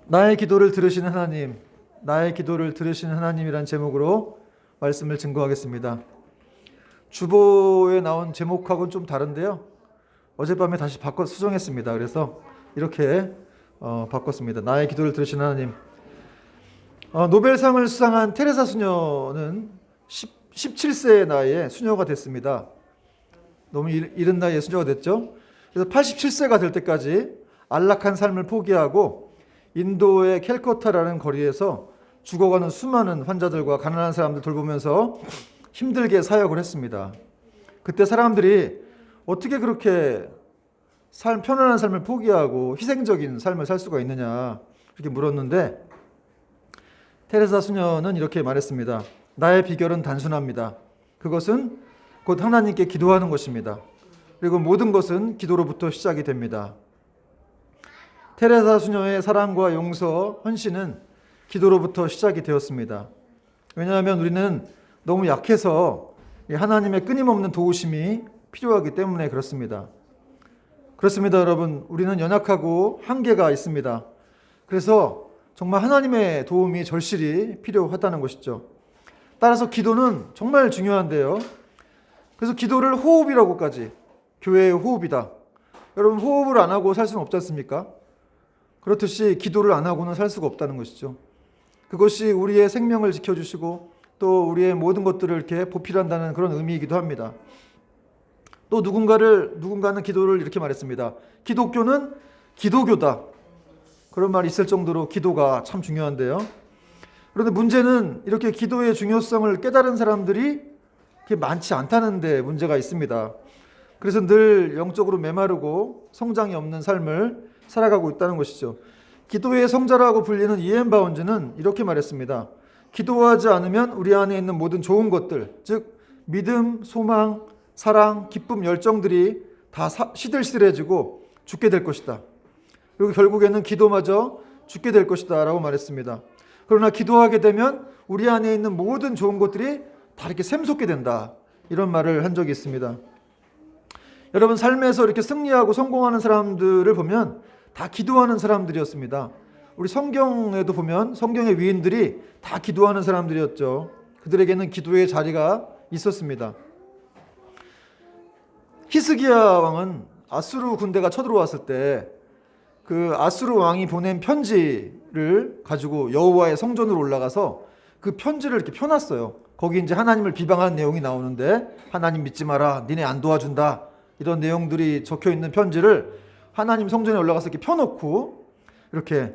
나의 기도를 들으시는 하나님, 나의 기도를 들으시는 하나님이란 제목으로 말씀을 증거하겠습니다. 주보에 나온 제목하고는 좀 다른데요. 어젯밤에 다시 수정했습니다. 그래서 이렇게 바꿨습니다. 나의 기도를 들으시는 하나님. 노벨상을 수상한 테레사 수녀는 17세의 나이에 수녀가 됐습니다. 너무 이른 나이에 수녀가 됐죠. 그래서 87세가 될 때까지 안락한 삶을 포기하고 인도의 캘커타라는 거리에서 죽어가는 수많은 환자들과 가난한 사람들 돌보면서 힘들게 사역을 했습니다. 그때 사람들이 어떻게 그렇게 편안한 삶을 포기하고 희생적인 삶을 살 수가 있느냐 이렇게 물었는데, 테레사 수녀는 이렇게 말했습니다. 나의 비결은 단순합니다. 그것은 곧 하나님께 기도하는 것입니다. 그리고 모든 것은 기도로부터 시작이 됩니다. 테레사 수녀의 사랑과 용서, 헌신은 기도로부터 시작이 되었습니다. 왜냐하면 우리는 너무 약해서 하나님의 끊임없는 도우심이 필요하기 때문에 그렇습니다. 그렇습니다, 여러분. 우리는 연약하고 한계가 있습니다. 그래서 정말 하나님의 도움이 절실히 필요하다는 것이죠. 따라서 기도는 정말 중요한데요. 그래서 기도를 호흡이라고까지, 교회의 호흡이다. 여러분, 호흡을 안 하고 살 수는 없지 않습니까? 그렇듯이 기도를 안 하고는 살 수가 없다는 것이죠. 그것이 우리의 생명을 지켜주시고 또 우리의 모든 것들을 이렇게 보필한다는 그런 의미이기도 합니다. 또 누군가는 기도를 이렇게 말했습니다. 기독교는 기도교다. 그런 말이 있을 정도로 기도가 참 중요한데요. 그런데 문제는 이렇게 기도의 중요성을 깨달은 사람들이 그렇게 많지 않다는 데 문제가 있습니다. 그래서 늘 영적으로 메마르고 성장이 없는 삶을 살아가고 있다는 것이죠. 기도의 성자라고 불리는 이엔 바운즈는 이렇게 말했습니다. 기도하지 않으면 우리 안에 있는 모든 좋은 것들, 즉 믿음, 소망, 사랑, 기쁨, 열정들이 다 시들시들해지고 죽게 될 것이다. 그리고 결국에는 기도마저 죽게 될 것이다 라고 말했습니다. 그러나 기도하게 되면 우리 안에 있는 모든 좋은 것들이 다 이렇게 샘솟게 된다, 이런 말을 한 적이 있습니다. 여러분, 삶에서 이렇게 승리하고 성공하는 사람들을 보면 다 기도하는 사람들이었습니다. 우리 성경에도 보면 성경의 위인들이 다 기도하는 사람들이었죠. 그들에게는 기도의 자리가 있었습니다. 히스기야 왕은 아수르 군대가 쳐들어왔을 때 그 아수르 왕이 보낸 편지를 가지고 여호와의 성전으로 올라가서 그 편지를 이렇게 펴놨어요. 거기 이제 하나님을 비방하는 내용이 나오는데, 하나님 믿지 마라, 니네 안 도와준다, 이런 내용들이 적혀 있는 편지를 하나님 성전에 올라가서 이렇게 펴놓고 이렇게,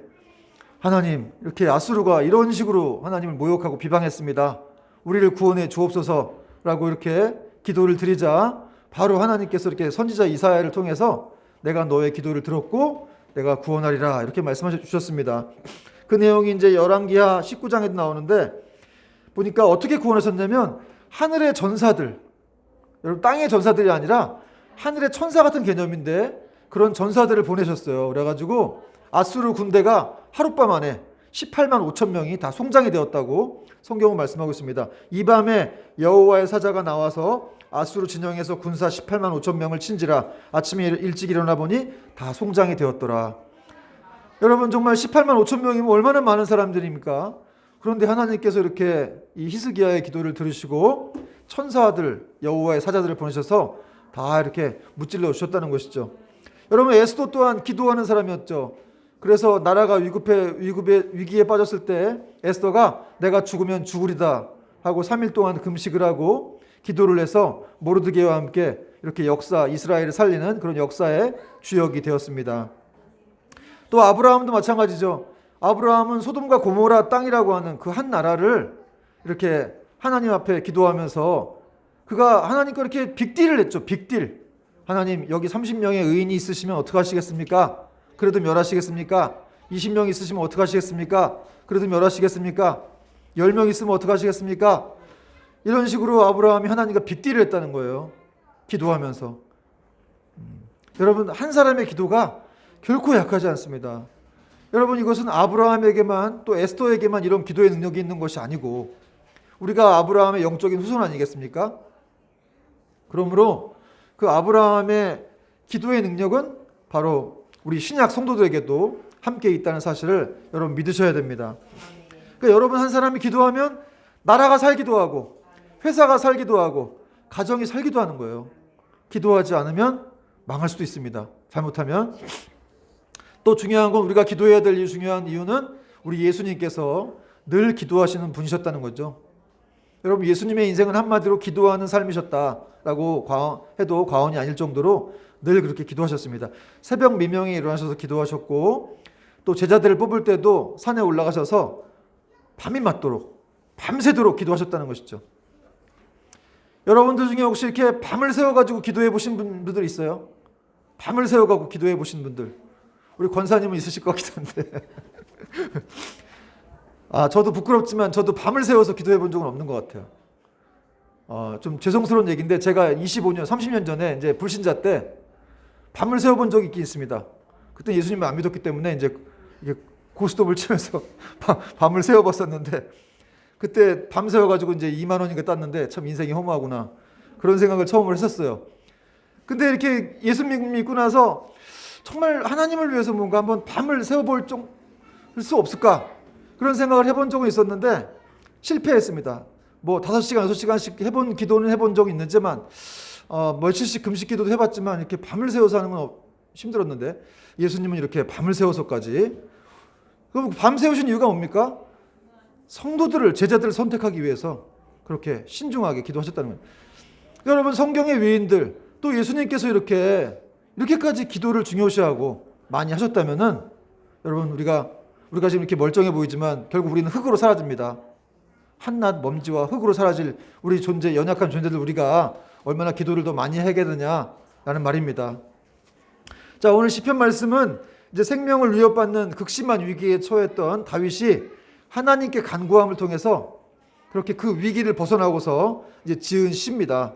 하나님, 이렇게 아수르가 이런 식으로 하나님을 모욕하고 비방했습니다. 우리를 구원해 주옵소서라고 이렇게 기도를 드리자 바로 하나님께서 이렇게 선지자 이사야를 통해서 내가 너의 기도를 들었고 내가 구원하리라, 이렇게 말씀하셔 주셨습니다. 그 내용이 이제 열왕기하 19장에도 나오는데, 보니까 어떻게 구원하셨냐면 하늘의 전사들, 여러분 땅의 전사들이 아니라 하늘의 천사 같은 개념인데 그런 전사들을 보내셨어요. 그래가지고 아수르 군대가 하룻밤 안에 18만 5천 명이 다 송장이 되었다고 성경은 말씀하고 있습니다. 이 밤에 여호와의 사자가 나와서 아수르 진영에서 군사 18만 5천 명을 친지라 아침에 일찍 일어나 보니 다 송장이 되었더라. 여러분, 정말 18만 5천 명이면 얼마나 많은 사람들입니까? 그런데 하나님께서 이렇게 이 히스기야의 기도를 들으시고 천사들, 여호와의 사자들을 보내셔서 다 이렇게 무찔러 주셨다는 것이죠. 여러분, 에스더 또한 기도하는 사람이었죠. 그래서 나라가 위기에 빠졌을 때 에스더가 내가 죽으면 죽으리다 하고 3일 동안 금식을 하고 기도를 해서 모르드게와 함께 이렇게 이스라엘을 살리는 그런 역사의 주역이 되었습니다. 또 아브라함도 마찬가지죠. 아브라함은 소돔과 고모라 땅이라고 하는 그 한 나라를 이렇게 하나님 앞에 기도하면서 그가 하나님과 이렇게 빅딜을 했죠. 빅딜. 하나님, 여기 30명의 의인이 있으시면 어떻게 하시겠습니까? 그래도 멸하시겠습니까? 20명 있으시면 어떻게 하시겠습니까? 그래도 멸하시겠습니까? 10명 있으면 어떻게 하시겠습니까? 이런 식으로 아브라함이 하나님과 빅딜을 했다는 거예요. 기도하면서. 여러분, 한 사람의 기도가 결코 약하지 않습니다. 여러분, 이것은 아브라함에게만 또 에스더에게만 이런 기도의 능력이 있는 것이 아니고 우리가 아브라함의 영적인 후손 아니겠습니까? 그러므로 그 아브라함의 기도의 능력은 바로 우리 신약 성도들에게도 함께 있다는 사실을 여러분 믿으셔야 됩니다. 그러니까 여러분 한 사람이 기도하면 나라가 살기도 하고 회사가 살기도 하고 가정이 살기도 하는 거예요. 기도하지 않으면 망할 수도 있습니다. 잘못하면. 또 중요한 건 우리가 기도해야 될 중요한 이유는 우리 예수님께서 늘 기도하시는 분이셨다는 거죠. 여러분 예수님의 인생은 한마디로 기도하는 삶이셨다라고 해도 과언이 아닐 정도로 늘 그렇게 기도하셨습니다. 새벽 미명에 일어나셔서 기도하셨고 또 제자들을 뽑을 때도 산에 올라가셔서 밤이 맞도록 밤새도록 기도하셨다는 것이죠. 여러분들 중에 혹시 이렇게 밤을 새워가지고 기도해 보신 분들 있어요? 밤을 새워가지고 기도해 보신 분들. 우리 권사님은 있으실 것 같긴 한데 저도 부끄럽지만 저도 밤을 새워서 기도해 본 적은 없는 것 같아요. 좀 죄송스러운 얘기인데 제가 25년, 30년 전에 이제 불신자 때 밤을 새워 본 적이 있긴 있습니다. 그때 예수님을 안 믿었기 때문에 이제 이게 고스톱을 치면서 밤을 새워 봤었는데 그때 밤 새워가지고 이제 2만 원인가 땄는데 참 인생이 허무하구나. 그런 생각을 처음으로 했었어요. 근데 이렇게 예수 믿고 나서 정말 하나님을 위해서 뭔가 한번 밤을 새워볼 수 없을까? 그런 생각을 해본 적은 있었는데 실패했습니다. 뭐 5시간, 6시간씩 해본 기도는 해본 적이 있는지만 며칠씩 금식 기도도 해봤지만 이렇게 밤을 새워서 하는 건 힘들었는데 예수님은 이렇게 밤을 새워서까지. 그럼 밤 새우신 이유가 뭡니까? 성도들을, 제자들을 선택하기 위해서 그렇게 신중하게 기도하셨다는 거예요. 여러분 성경의 위인들 또 예수님께서 이렇게까지 기도를 중요시하고 많이 하셨다면은 여러분 우리가 지금 이렇게 멀쩡해 보이지만 결국 우리는 흙으로 사라집니다. 한낱 먼지와 흙으로 사라질 우리 존재, 연약한 존재들 우리가 얼마나 기도를 더 많이 하게 되냐라는 말입니다. 자, 오늘 시편 말씀은 이제 생명을 위협받는 극심한 위기에 처했던 다윗이 하나님께 간구함을 통해서 그렇게 그 위기를 벗어나고서 이제 지은 시입니다.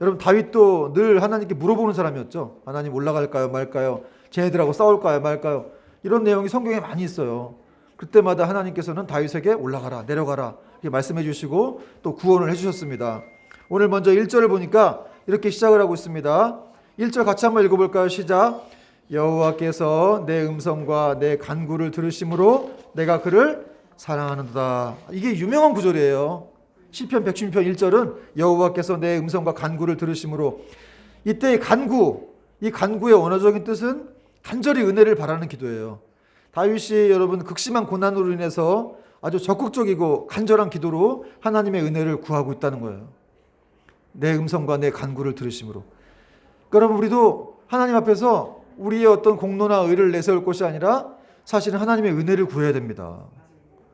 여러분 다윗도 늘 하나님께 물어보는 사람이었죠. 하나님 올라갈까요 말까요? 쟤네들하고 싸울까요 말까요? 이런 내용이 성경에 많이 있어요. 그때마다 하나님께서는 다윗에게 올라가라 내려가라 이렇게 말씀해 주시고 또 구원을 해 주셨습니다. 오늘 먼저 1절을 보니까 이렇게 시작을 하고 있습니다. 1절 같이 한번 읽어볼까요? 시작. 여호와께서 내 음성과 내 간구를 들으심으로 내가 그를 사랑하는도다. 이게 유명한 구절이에요. 시편 116편 1절은 여호와께서 내 음성과 간구를 들으심으로. 이때의 간구, 이 간구의 원어적인 뜻은 간절히 은혜를 바라는 기도예요. 다윗이 여러분 극심한 고난으로 인해서 아주 적극적이고 간절한 기도로 하나님의 은혜를 구하고 있다는 거예요. 내 음성과 내 간구를 들으심으로. 여러분 우리도 하나님 앞에서 우리의 어떤 공로나 의를 내세울 것이 아니라 사실은 하나님의 은혜를 구해야 됩니다.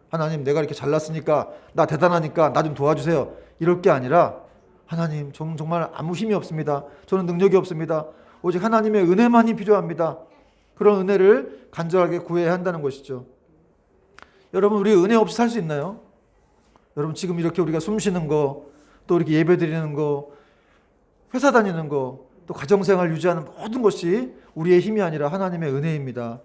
하나님 내가 이렇게 잘났으니까 나 대단하니까 나 좀 도와주세요. 이럴 게 아니라 하나님 정말 아무 힘이 없습니다. 저는 능력이 없습니다. 오직 하나님의 은혜만이 필요합니다. 그런 은혜를 간절하게 구해야 한다는 것이죠. 여러분 우리 은혜 없이 살 수 있나요? 여러분 지금 이렇게 우리가 숨 쉬는 거, 또 이렇게 예배 드리는 거, 회사 다니는 거, 또 가정생활 유지하는 모든 것이 우리의 힘이 아니라 하나님의 은혜입니다.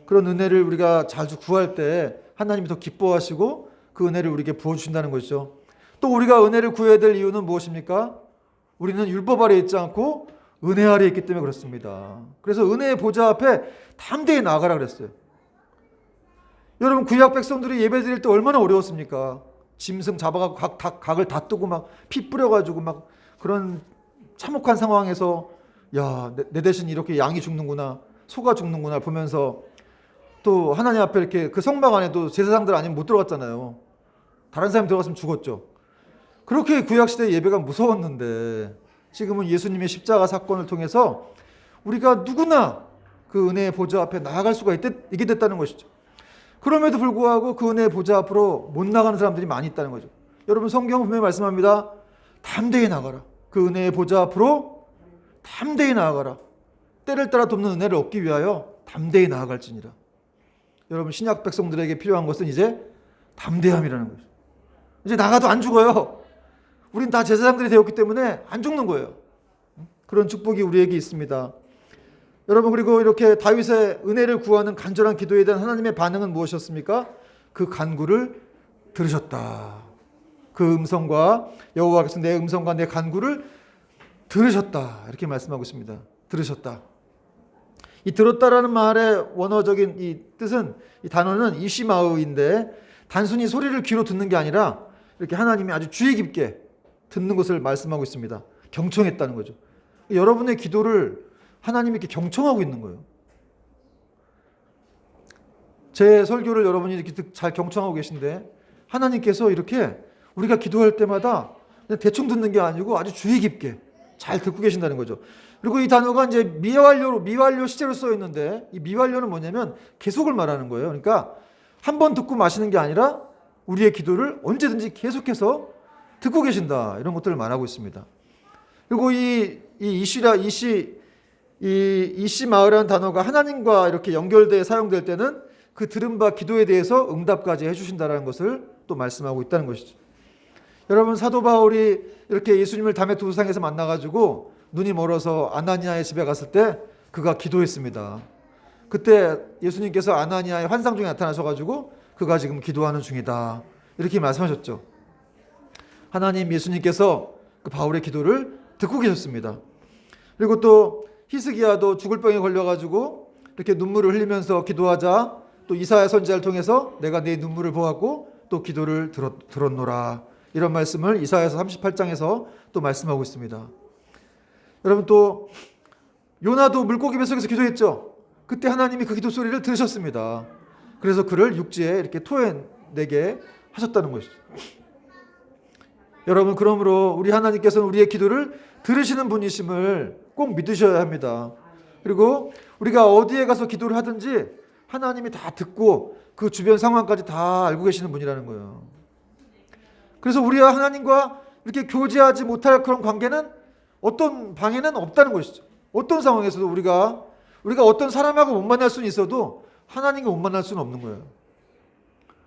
그런 은혜를 우리가 자주 구할 때 하나님이 더 기뻐하시고 그 은혜를 우리에게 부어주신다는 것이죠. 또 우리가 은혜를 구해야 될 이유는 무엇입니까? 우리는 율법 아래에 있지 않고 은혜 아래에 있기 때문에 그렇습니다. 그래서 은혜의 보좌 앞에 담대히 나아가라 그랬어요. 여러분 구약 백성들이 예배 드릴 때 얼마나 어려웠습니까? 짐승 잡아가고 각을 다 뜨고 막 피 뿌려가지고 막 그런 참혹한 상황에서 야, 내 대신 이렇게 양이 죽는구나, 소가 죽는구나 보면서 또 하나님 앞에 이렇게 그 성막 안에도 제사장들 아니면 못 들어갔잖아요. 다른 사람이 들어갔으면 죽었죠. 그렇게 구약시대 예배가 무서웠는데 지금은 예수님의 십자가 사건을 통해서 우리가 누구나 그 은혜의 보좌 앞에 나아갈 수가 있게 됐다는 것이죠. 그럼에도 불구하고 그 은혜의 보좌 앞으로 못 나가는 사람들이 많이 있다는 거죠. 여러분 성경은 분명히 말씀합니다. 담대히 나가라. 그 은혜의 보좌 앞으로 담대히 나아가라. 때를 따라 돕는 은혜를 얻기 위하여 담대히 나아갈지니라. 여러분 신약 백성들에게 필요한 것은 이제 담대함이라는 거죠. 이제 나가도 안 죽어요. 우린 다 제사장들이 되었기 때문에 안 죽는 거예요. 그런 축복이 우리에게 있습니다. 여러분 그리고 이렇게 다윗의 은혜를 구하는 간절한 기도에 대한 하나님의 반응은 무엇이었습니까? 그 간구를 들으셨다. 그 음성과 여호와께서 내 음성과 내 간구를 들으셨다. 이렇게 말씀하고 있습니다. 들으셨다. 이 들었다라는 말의 원어적인 이 뜻은, 이 단어는 이시마의인데 단순히 소리를 귀로 듣는 게 아니라 이렇게 하나님이 아주 주의 깊게 듣는 것을 말씀하고 있습니다. 경청했다는 거죠. 여러분의 기도를 하나님이 이렇게 경청하고 있는 거예요. 제 설교를 여러분이 이렇게 잘 경청하고 계신데 하나님께서 이렇게 우리가 기도할 때마다 그냥 대충 듣는 게 아니고 아주 주의 깊게 잘 듣고 계신다는 거죠. 그리고 이 단어가 이제 미완료 시제로 써 있는데, 이 미완료는 뭐냐면 계속을 말하는 거예요. 그러니까 한 번 듣고 마시는 게 아니라 우리의 기도를 언제든지 계속해서 듣고 계신다, 이런 것들을 말하고 있습니다. 그리고 이시 마을이라는 단어가 하나님과 이렇게 연결돼 사용될 때는 그 들은 바 기도에 대해서 응답까지 해주신다는 것을 또 말씀하고 있다는 것이죠. 여러분, 사도 바울이 이렇게 예수님을 담의 도상에서 만나가지고 눈이 멀어서 아나니아의 집에 갔을 때 그가 기도했습니다. 그때 예수님께서 아나니아의 환상 중에 나타나셔가지고 그가 지금 기도하는 중이다, 이렇게 말씀하셨죠. 하나님, 예수님께서 그 바울의 기도를 듣고 계셨습니다. 그리고 또 히스기야도 죽을 병에 걸려가지고 이렇게 눈물을 흘리면서 기도하자 또 이사야 선지자를 통해서 내가 네 눈물을 보았고 또 기도를 들었노라, 이런 말씀을 이사야서 38장에서 또 말씀하고 있습니다. 여러분, 또 요나도 물고기 뱃속에서 기도했죠. 그때 하나님이 그 기도 소리를 들으셨습니다. 그래서 그를 육지에 이렇게 토해내게 하셨다는 것이죠. 여러분, 그러므로 우리 하나님께서는 우리의 기도를 들으시는 분이심을 꼭 믿으셔야 합니다. 그리고 우리가 어디에 가서 기도를 하든지 하나님이 다 듣고 그 주변 상황까지 다 알고 계시는 분이라는 거예요. 그래서 우리가 하나님과 이렇게 교제하지 못할 그런 관계는 어떤 방에는 없다는 것이죠. 어떤 상황에서도 우리가 어떤 사람하고 못 만날 수는 있어도 하나님과 못 만날 수는 없는 거예요.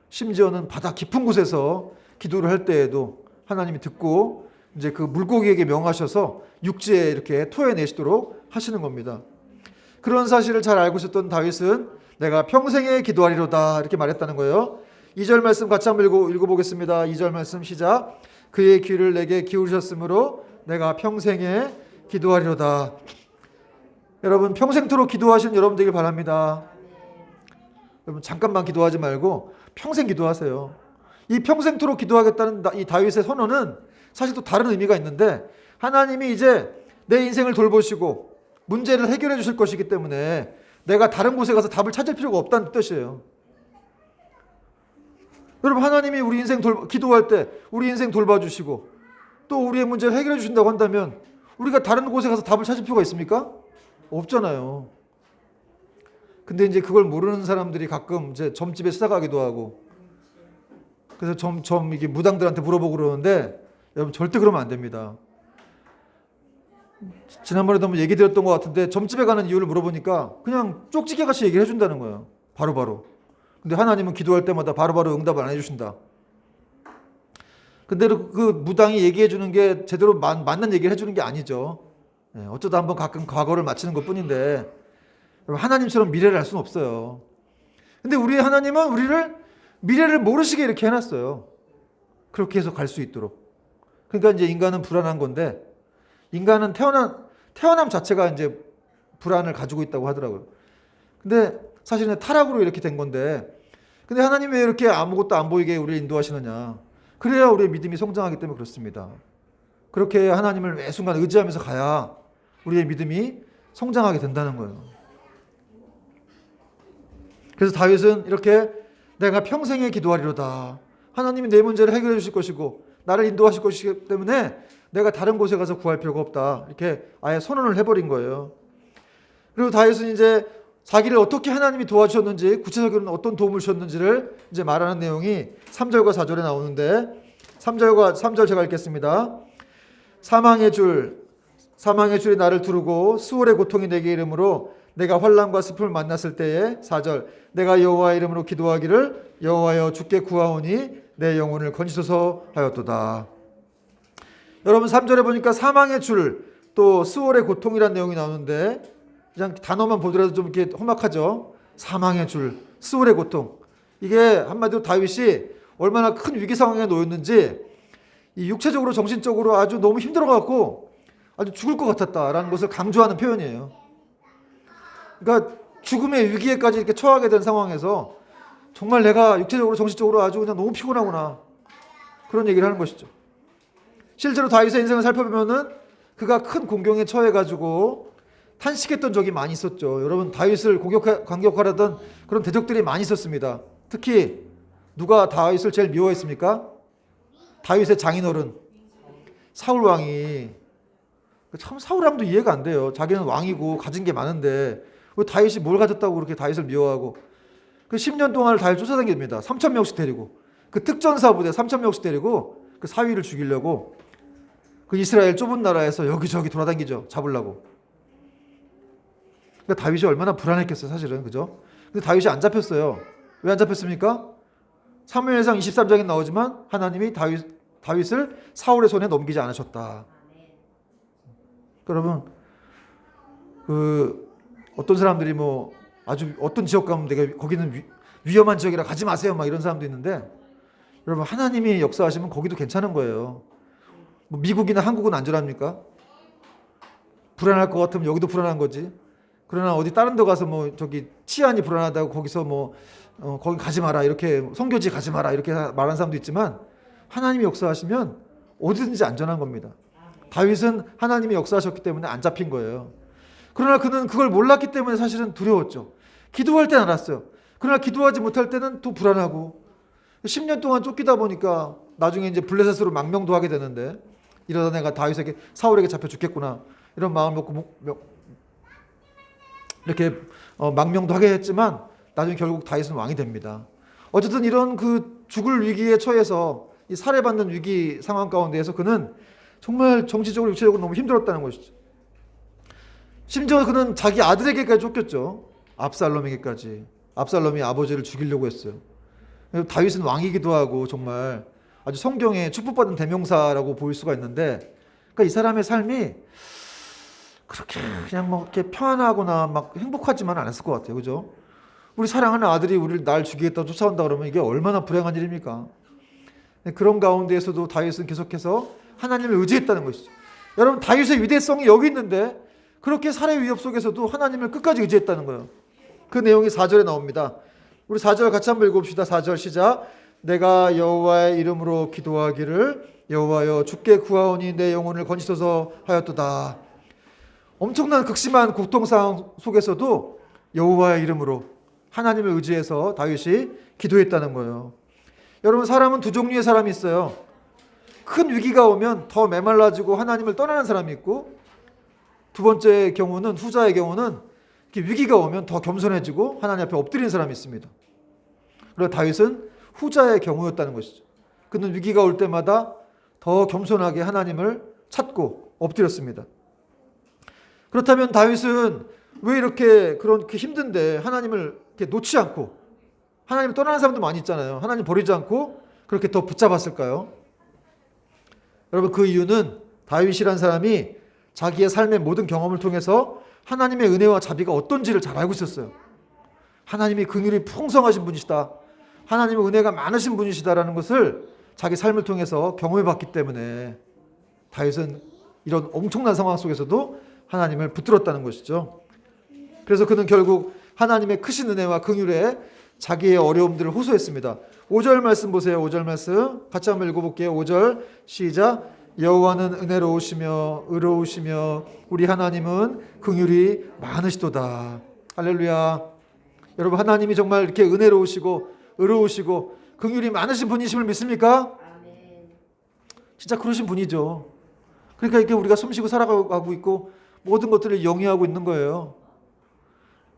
심지어는 바다 깊은 곳에서 기도를 할 때에도 하나님이 듣고 이제 그 물고기에게 명하셔서 육지에 이렇게 토해내시도록 하시는 겁니다. 그런 사실을 잘 알고 있었던 다윗은 내가 평생에 기도하리로다, 이렇게 말했다는 거예요. 2절 말씀 같이 한번 읽어보겠습니다. 2절 말씀 시작. 그의 귀를 내게 기울이셨으므로 내가 평생에 기도하리로다. 여러분, 평생토록 기도하시는 여러분 되길 바랍니다. 여러분, 잠깐만 기도하지 말고 평생 기도하세요. 이 평생토록 기도하겠다는 이 다윗의 선언은 사실 또 다른 의미가 있는데, 하나님이 이제 내 인생을 돌보시고 문제를 해결해 주실 것이기 때문에 내가 다른 곳에 가서 답을 찾을 필요가 없다는 뜻이에요. 여러분, 하나님이 우리 인생 기도할 때 우리 인생 돌봐주시고 또 우리의 문제를 해결해 주신다고 한다면 우리가 다른 곳에 가서 답을 찾을 필요가 있습니까? 없잖아요. 근데 이제 그걸 모르는 사람들이 가끔 이제 점집에 찾아가기도 하고, 그래서 이게 무당들한테 물어보고 그러는데, 여러분, 절대 그러면 안 됩니다. 지난번에도 한번 얘기 드렸던 것 같은데, 점집에 가는 이유를 물어보니까 그냥 쪽지게같이 얘기를 해준다는 거예요. 바로바로. 근데 하나님은 기도할 때마다 바로바로 응답을 안 해주신다. 근데 그 무당이 얘기해 주는 게 제대로 맞는 얘기를 해주는 게 아니죠. 어쩌다 한번 가끔 과거를 맞히는 것 뿐인데, 하나님처럼 미래를 알 수는 없어요. 근데 우리 하나님은 우리를 미래를 모르시게 이렇게 해놨어요. 그렇게 해서 갈 수 있도록. 그러니까 이제 인간은 불안한 건데, 인간은 태어남 자체가 이제 불안을 가지고 있다고 하더라고요. 근데 사실은 타락으로 이렇게 된 건데, 근데 하나님이 왜 이렇게 아무것도 안 보이게 우리를 인도하시느냐. 그래야 우리의 믿음이 성장하기 때문에 그렇습니다. 그렇게 하나님을 매 순간 의지하면서 가야 우리의 믿음이 성장하게 된다는 거예요. 그래서 다윗은 이렇게 내가 평생에 기도하리로다. 하나님이 내 문제를 해결해 주실 것이고 나를 인도하실 것이기 때문에 내가 다른 곳에 가서 구할 필요가 없다. 이렇게 아예 선언을 해버린 거예요. 그리고 다윗은 이제 자기를 어떻게 하나님이 도와주셨는지, 구체적으로는 어떤 도움을 주셨는지를 이제 말하는 내용이 3절과 4절에 나오는데, 3절 제가 읽겠습니다. 사망의 줄이 나를 두르고 수월의 고통이 내게 이르므로 내가 환난과 슬픔을 만났을 때에 4절 내가 여호와의 이름으로 기도하기를 여호와여 주께 구하오니 내 영혼을 건지소서 하였도다. 여러분, 3절에 보니까 사망의 줄 또 수월의 고통이라는 내용이 나오는데, 그냥 단어만 보더라도 좀 이렇게 험악하죠. 사망의 줄, 수월의 고통. 이게 한마디로 다윗이 얼마나 큰 위기 상황에 놓였는지, 이 육체적으로 정신적으로 아주 너무 힘들어갖고 아주 죽을 것 같았다라는 것을 강조하는 표현이에요. 그러니까 죽음의 위기에까지 이렇게 처하게 된 상황에서 정말 내가 육체적으로 정신적으로 아주 그냥 너무 피곤하구나, 그런 얘기를 하는 것이죠. 실제로 다윗의 인생을 살펴보면은 그가 큰 공경에 처해가지고 탄식했던 적이 많이 있었죠. 여러분, 다윗을 공격하려던 그런 대적들이 많이 있었습니다. 특히 누가 다윗을 제일 미워했습니까? 다윗의 장인어른 사울 왕이. 참 사울함도 이해가 안 돼요. 자기는 왕이고 가진 게 많은데 왜 다윗이 뭘 가졌다고 그렇게 다윗을 미워하고. 그 10년 동안을 다윗 쫓아다닙니다. 3,000명씩 데리고, 그 특전사 부대 3,000명씩 데리고 그 사위를 죽이려고 그 이스라엘 좁은 나라에서 여기저기 돌아다니죠. 잡으려고. 그러니까 다윗이 얼마나 불안했겠어요, 사실은. 그죠? 근데 다윗이 안 잡혔어요. 왜 안 잡혔습니까? 사무엘상 23장에 나오지만 하나님이 다윗을 사울의 손에 넘기지 않으셨다. 여러분, 그 어떤 사람들이 뭐 아주 어떤 지역 가면 내가 거기는 위험한 지역이라 가지 마세요, 막 이런 사람도 있는데, 여러분, 하나님이 역사하시면 거기도 괜찮은 거예요. 뭐 미국이나 한국은 안전합니까? 불안할 것 같으면 여기도 불안한 거지. 그러나 어디 다른 데 가서 뭐 저기 치안이 불안하다고 거기서 뭐 거기 가지 마라, 이렇게 선교지 가지 마라, 이렇게 말하는 사람도 있지만 하나님이 역사하시면 어디든지 안전한 겁니다. 다윗은 하나님이 역사하셨기 때문에 안 잡힌 거예요. 그러나 그는 그걸 몰랐기 때문에 사실은 두려웠죠. 기도할 땐 알았어요. 그러나 기도하지 못할 때는 또 불안하고, 10년 동안 쫓기다 보니까 나중에 이제 블레셋으로 망명도 하게 되는데, 이러다 내가 다윗에게, 사울에게 잡혀 죽겠구나, 이런 마음을 먹고 이렇게 망명도 하게 했지만 나중에 결국 다윗은 왕이 됩니다. 어쨌든 이런 그 죽을 위기에 처해서 이 살해받는 위기 상황 가운데에서 그는 정말 정치적으로 육체적으로 너무 힘들었다는 것이죠. 심지어 그는 자기 아들에게까지 쫓겼죠. 압살롬에게까지. 압살롬이 아버지를 죽이려고 했어요. 다윗은 왕이기도 하고 정말 아주 성경에 축복받은 대명사라고 보일 수가 있는데, 그러니까 이 사람의 삶이 그렇게 그냥 뭐 이렇게 평안하거나 막 행복하지만 않았을 것 같아요. 그죠? 우리 사랑하는 아들이 우리를 날 죽이겠다고 쫓아온다 그러면 이게 얼마나 불행한 일입니까? 그런 가운데에서도 다윗은 계속해서 하나님을 의지했다는 것이죠. 여러분, 다윗의 위대성이 여기 있는데 그렇게 살해 위협 속에서도 하나님을 끝까지 의지했다는 거예요. 그 내용이 4절에 나옵니다. 우리 4절 같이 한번 읽어봅시다. 4절 시작. 내가 여호와의 이름으로 기도하기를 여호와여 주께 구하오니 내 영혼을 건지소서 하였도다. 엄청난 극심한 고통 상황 속에서도 여호와의 이름으로 하나님을 의지해서 다윗이 기도했다는 거예요. 여러분, 사람은 두 종류의 사람이 있어요. 큰 위기가 오면 더 메말라지고 하나님을 떠나는 사람이 있고, 두 번째 경우는, 후자의 경우는 위기가 오면 더 겸손해지고 하나님 앞에 엎드리는 사람이 있습니다. 그리고 다윗은 후자의 경우였다는 것이죠. 그는 위기가 올 때마다 더 겸손하게 하나님을 찾고 엎드렸습니다. 그렇다면 다윗은 왜 이렇게 그렇게 힘든데 하나님을 이렇게 놓지 않고, 하나님을 떠나는 사람도 많이 있잖아요. 하나님 버리지 않고 그렇게 더 붙잡았을까요? 여러분, 그 이유는 다윗이란 사람이 자기의 삶의 모든 경험을 통해서 하나님의 은혜와 자비가 어떤지를 잘 알고 있었어요. 하나님이 긍휼이 풍성하신 분이시다, 하나님의 은혜가 많으신 분이시다라는 것을 자기 삶을 통해서 경험해 봤기 때문에 다윗은 이런 엄청난 상황 속에서도 하나님을 붙들었다는 것이죠. 그래서 그는 결국 하나님의 크신 은혜와 긍휼에 자기의 어려움들을 호소했습니다. 5절 말씀 보세요. 5절 말씀 같이 한번 읽어볼게요. 5절 시작. 여호와는 은혜로우시며 의로우시며 우리 하나님은 긍휼이 많으시도다. 할렐루야. 여러분, 하나님이 정말 이렇게 은혜로우시고 의로우시고 긍휼이 많으신 분이심을 믿습니까? 진짜 그러신 분이죠. 그러니까 이렇게 우리가 숨쉬고 살아가고 있고 모든 것들을 영위하고 있는 거예요.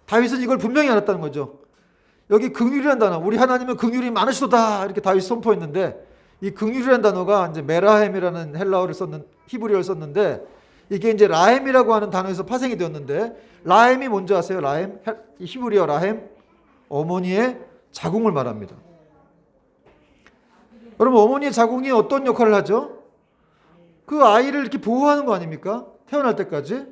다윗은 이걸 분명히 알았다는 거죠. 여기 긍휼이라는 단어, 우리 하나님은 긍휼이 많으시도다, 이렇게 다윗이 선포했는데, 이 긍휼이라는 단어가 이제 메라햄이라는 헬라어를 히브리어를 썼는데, 이게 이제 라햄이라고 하는 단어에서 파생이 되었는데, 라햄이 뭔지 아세요? 라햄, 히브리어 라햄, 어머니의 자궁을 말합니다. 여러분, 어머니의 자궁이 어떤 역할을 하죠? 그 아이를 이렇게 보호하는 거 아닙니까? 태어날 때까지.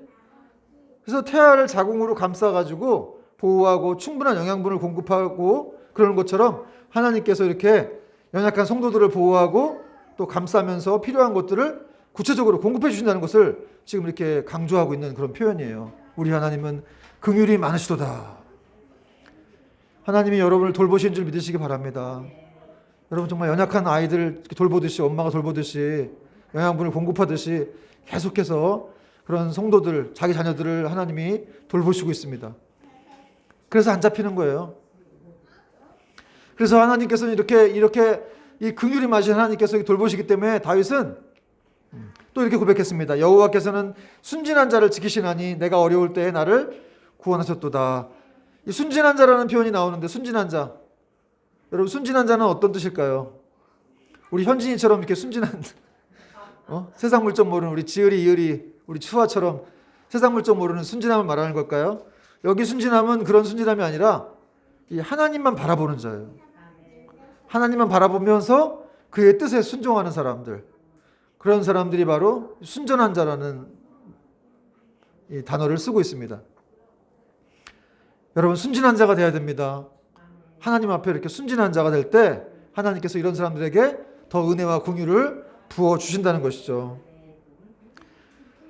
그래서 태아를 자궁으로 감싸가지고 보호하고 충분한 영양분을 공급하고 그러는 것처럼 하나님께서 이렇게 연약한 성도들을 보호하고 또 감싸면서 필요한 것들을 구체적으로 공급해 주신다는 것을 지금 이렇게 강조하고 있는 그런 표현이에요. 우리 하나님은 긍휼이 많으시도다. 하나님이 여러분을 돌보시는 줄 믿으시기 바랍니다. 여러분 정말 연약한 아이들 돌보듯이, 엄마가 돌보듯이, 영양분을 공급하듯이 계속해서 그런 성도들, 자기 자녀들을 하나님이 돌보시고 있습니다. 그래서 안 잡히는 거예요. 그래서 하나님께서는 이렇게 이 긍휼이 많으신 하나님께서 돌보시기 때문에 다윗은 또 이렇게 고백했습니다. 여호와께서는 순진한 자를 지키시나니 내가 어려울 때에 나를 구원하셨도다. 이 순진한 자라는 표현이 나오는데, 순진한 자, 여러분 순진한 자는 어떤 뜻일까요? 우리 현진이처럼 이렇게 순진한 세상 물정 모르는 우리 지을이, 이을이, 우리 추화처럼 세상 물정 모르는 순진함을 말하는 걸까요? 여기 순진함은 그런 순진함이 아니라 이 하나님만 바라보는 자예요. 하나님만 바라보면서 그의 뜻에 순종하는 사람들, 그런 사람들이 바로 순전한 자라는 이 단어를 쓰고 있습니다. 여러분 순진한 자가 되어야 됩니다. 하나님 앞에 이렇게 순진한 자가 될 때 하나님께서 이런 사람들에게 더 은혜와 긍휼을 부어주신다는 것이죠.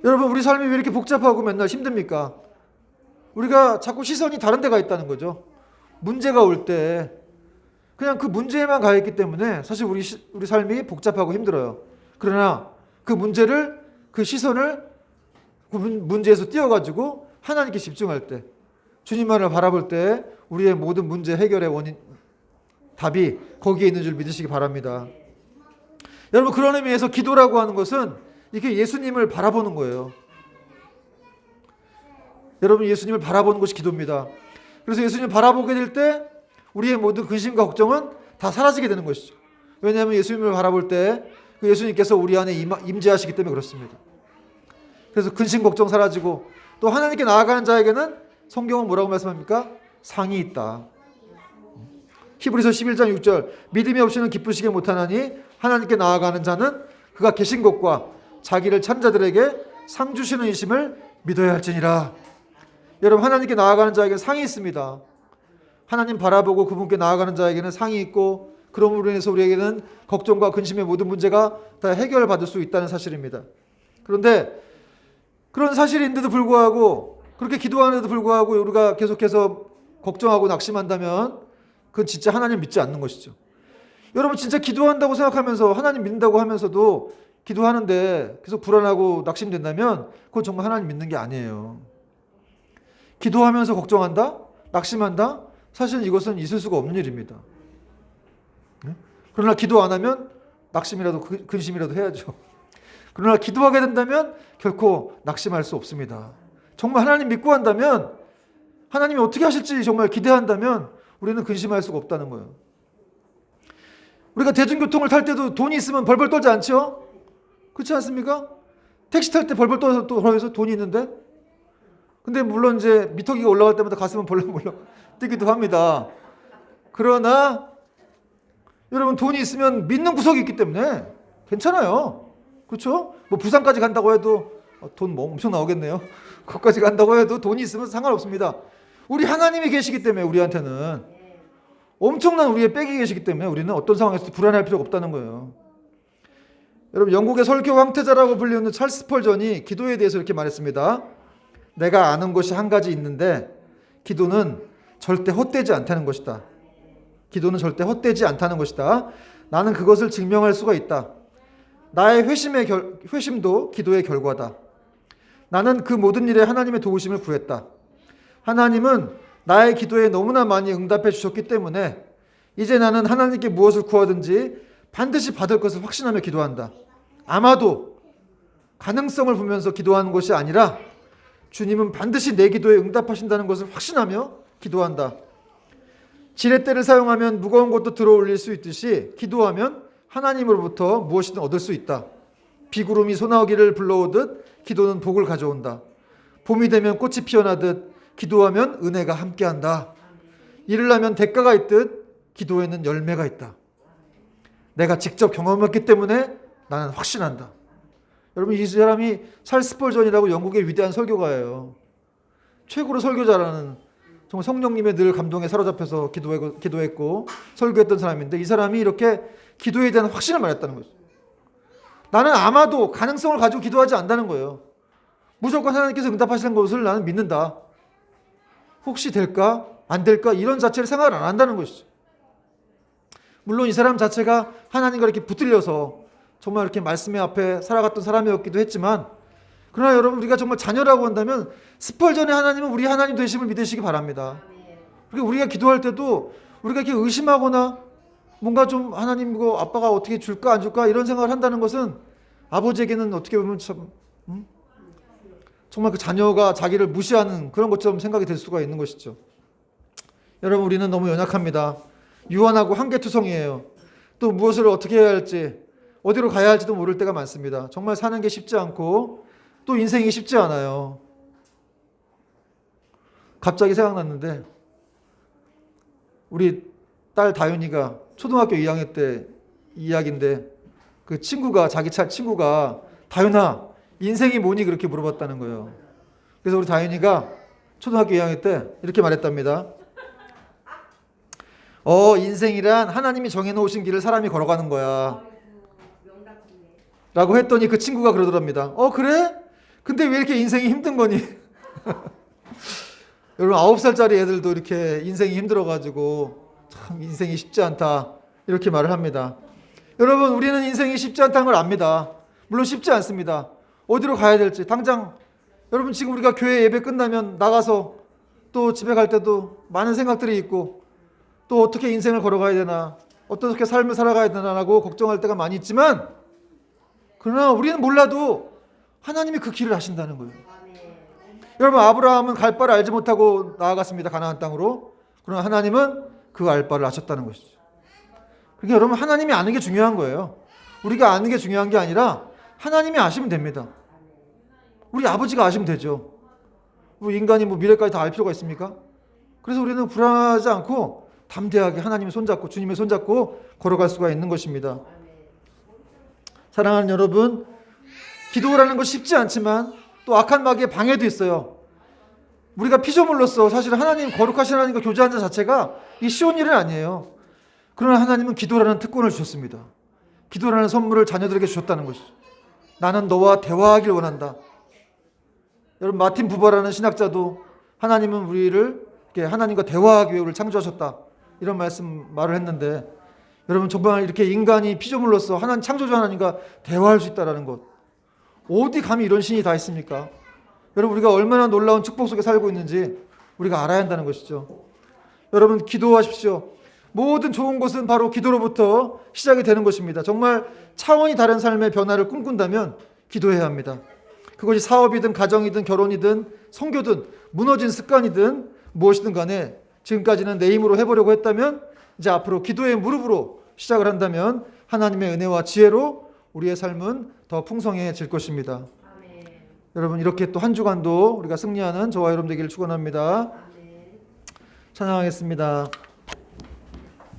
여러분 우리 삶이 왜 이렇게 복잡하고 맨날 힘듭니까? 우리가 자꾸 시선이 다른 데가 있다는 거죠. 문제가 올 때 그냥 그 문제에만 가 있기 때문에 사실 우리 삶이 복잡하고 힘들어요. 그러나 그 문제를, 그 시선을 그 문제에서 띄워가지고 하나님께 집중할 때, 주님만을 바라볼 때 우리의 모든 문제 해결의 원인, 답이 거기에 있는 줄 믿으시기 바랍니다. 여러분 그런 의미에서 기도라고 하는 것은 이렇게 예수님을 바라보는 거예요. 여러분 예수님을 바라보는 것이 기도입니다. 그래서 예수님을 바라보게 될 때 우리의 모든 근심과 걱정은 다 사라지게 되는 것이죠. 왜냐하면 예수님을 바라볼 때 그 예수님께서 우리 안에 임재하시기 때문에 그렇습니다. 그래서 근심 걱정 사라지고, 또 하나님께 나아가는 자에게는 성경은 뭐라고 말씀합니까? 상이 있다. 히브리서 11장 6절, 믿음이 없이는 기쁘시게 못하나니 하나님께 나아가는 자는 그가 계신 곳과 자기를 찾는 자들에게 상 주시는 이심을 믿어야 할지니라. 여러분 하나님께 나아가는 자에게 상이 있습니다. 하나님 바라보고 그분께 나아가는 자에게는 상이 있고, 그러므로 인해서 우리에게는 걱정과 근심의 모든 문제가 다 해결받을 수 있다는 사실입니다. 그런데 그런 사실인데도 불구하고, 그렇게 기도하는데도 불구하고 우리가 계속해서 걱정하고 낙심한다면 그건 진짜 하나님 믿지 않는 것이죠. 여러분 진짜 기도한다고 생각하면서, 하나님 믿는다고 하면서도 기도하는데 계속 불안하고 낙심된다면 그건 정말 하나님 믿는 게 아니에요. 기도하면서 걱정한다? 낙심한다? 사실 이것은 있을 수가 없는 일입니다. 그러나 기도 안 하면 낙심이라도 근심이라도 해야죠. 그러나 기도하게 된다면 결코 낙심할 수 없습니다. 정말 하나님 믿고 한다면, 하나님이 어떻게 하실지 정말 기대한다면 우리는 근심할 수가 없다는 거예요. 우리가 대중교통을 탈 때도 돈이 있으면 벌벌 떨지 않죠? 그렇지 않습니까? 택시 탈 때 벌벌 떨어서 돈이 있는데, 근데 물론 이제 미터기가 올라갈 때마다 가슴은 벌렁벌렁 뛰기도 합니다. 그러나 여러분 돈이 있으면 믿는 구석이 있기 때문에 괜찮아요. 그렇죠? 뭐 부산까지 간다고 해도 돈 뭐 엄청 나오겠네요. 거기까지 간다고 해도 돈이 있으면 상관없습니다. 우리 하나님이 계시기 때문에 우리한테는 엄청난 우리의 백이 계시기 때문에 우리는 어떤 상황에서도 불안할 필요가 없다는 거예요. 여러분 영국의 설교 황태자라고 불리는 찰스 스펄전이 기도에 대해서 이렇게 말했습니다. 내가 아는 것이 한 가지 있는데 기도는 절대 헛되지 않다는 것이다. 기도는 절대 헛되지 않다는 것이다. 나는 그것을 증명할 수가 있다. 나의 회심도 기도의 결과다. 나는 그 모든 일에 하나님의 도우심을 구했다. 하나님은 나의 기도에 너무나 많이 응답해 주셨기 때문에 이제 나는 하나님께 무엇을 구하든지 반드시 받을 것을 확신하며 기도한다. 아마도 가능성을 보면서 기도하는 것이 아니라 주님은 반드시 내 기도에 응답하신다는 것을 확신하며 기도한다. 지렛대를 사용하면 무거운 것도 들어올릴 수 있듯이 기도하면 하나님으로부터 무엇이든 얻을 수 있다. 비구름이 소나기를 불러오듯 기도는 복을 가져온다. 봄이 되면 꽃이 피어나듯 기도하면 은혜가 함께한다. 일을 하면 대가가 있듯 기도에는 열매가 있다. 내가 직접 경험했기 때문에 나는 확신한다. 여러분 이 사람이 찰스 스펄전이라고 영국의 위대한 설교가예요. 최고로 설교자라는, 정말 성령님의 늘 감동에 사로잡혀서 기도했고 설교했던 사람인데, 이 사람이 이렇게 기도에 대한 확신을 말했다는 거죠. 나는 아마도 가능성을 가지고 기도하지 않는다는 거예요. 무조건 하나님께서 응답하시는 것을 나는 믿는다. 혹시 될까? 안 될까? 이런 자체를 생각을 안 한다는 것이죠. 물론 이 사람 자체가 하나님과 이렇게 붙들려서 정말 이렇게 말씀의 앞에 살아갔던 사람이었기도 했지만, 그러나 여러분, 우리가 정말 자녀라고 한다면 스펄전의 하나님은 우리 하나님 되심을 믿으시기 바랍니다. 그리고 우리가 기도할 때도 우리가 이렇게 의심하거나 뭔가 좀 하나님 이거 아빠가 어떻게 줄까 안 줄까 이런 생각을 한다는 것은 아버지에게는 어떻게 보면 참 정말 그 자녀가 자기를 무시하는 그런 것처럼 생각이 될 수가 있는 것이죠. 여러분, 우리는 너무 연약합니다. 유한하고 한계투성이에요. 또 무엇을 어떻게 해야 할지, 어디로 가야 할지도 모를 때가 많습니다. 정말 사는 게 쉽지 않고 또 인생이 쉽지 않아요. 갑자기 생각났는데, 우리 딸 다윤이가 초등학교 2학년 때 이야기인데, 그 친구가, 자기 친구가 다윤아 인생이 뭐니 그렇게 물어봤다는 거예요. 그래서 우리 다윤이가 초등학교 2학년 때 이렇게 말했답니다. 인생이란 하나님이 정해놓으신 길을 사람이 걸어가는 거야 라고 했더니 그 친구가 그러더랍니다. 그래? 근데 왜 이렇게 인생이 힘든 거니? 여러분, 9살짜리 애들도 이렇게 인생이 힘들어가지고 참 인생이 쉽지 않다 이렇게 말을 합니다. 여러분, 우리는 인생이 쉽지 않다는 걸 압니다. 물론 쉽지 않습니다. 어디로 가야 될지 당장, 여러분, 지금 우리가 교회 예배 끝나면 나가서 또 집에 갈 때도 많은 생각들이 있고, 또 어떻게 인생을 걸어가야 되나, 어떻게 삶을 살아가야 되나라고 걱정할 때가 많이 있지만, 그러나 우리는 몰라도 하나님이 그 길을 하신다는 거예요. 여러분, 아브라함은 갈 바를 알지 못하고 나아갔습니다. 가나안 땅으로. 그러나 하나님은 그 알 바를 아셨다는 것이죠. 그러니까 여러분, 하나님이 아는 게 중요한 거예요. 우리가 아는 게 중요한 게 아니라 하나님이 아시면 됩니다. 우리 아버지가 아시면 되죠. 인간이 미래까지 다 알 필요가 있습니까? 그래서 우리는 불안하지 않고 담대하게 하나님의 손잡고 주님의 손잡고 걸어갈 수가 있는 것입니다. 사랑하는 여러분, 기도라는 것 쉽지 않지만 또 악한 마귀의 방해도 있어요. 우리가 피조물로서 사실 하나님, 거룩하신 하나님과 교제하는 자체가 이 쉬운 일은 아니에요. 그러나 하나님은 기도라는 특권을 주셨습니다. 기도라는 선물을 자녀들에게 주셨다는 것이죠. 나는 너와 대화하길 원한다. 여러분, 마틴 부버라는 신학자도 하나님은 우리를 이렇게 하나님과 대화하기 위해 우리를 창조하셨다 이런 말을 했는데, 여러분, 정말 이렇게 인간이 피조물로서 하나님, 창조주 하나님과 대화할 수 있다는 것, 어디 감히 이런 신이 다 있습니까? 여러분, 우리가 얼마나 놀라운 축복 속에 살고 있는지 우리가 알아야 한다는 것이죠. 여러분, 기도하십시오. 모든 좋은 것은 바로 기도로부터 시작이 되는 것입니다. 정말 차원이 다른 삶의 변화를 꿈꾼다면 기도해야 합니다. 그것이 사업이든 가정이든 결혼이든 선교든 무너진 습관이든 무엇이든 간에 지금까지는 내 힘으로 해보려고 했다면 이제 앞으로 기도의 무릎으로 시작을 한다면 하나님의 은혜와 지혜로 우리의 삶은 더 풍성해질 것입니다. 아멘. 여러분, 이렇게 또 한 주간도 우리가 승리하는 저와 여러분 되기를 축원합니다. 찬양하겠습니다.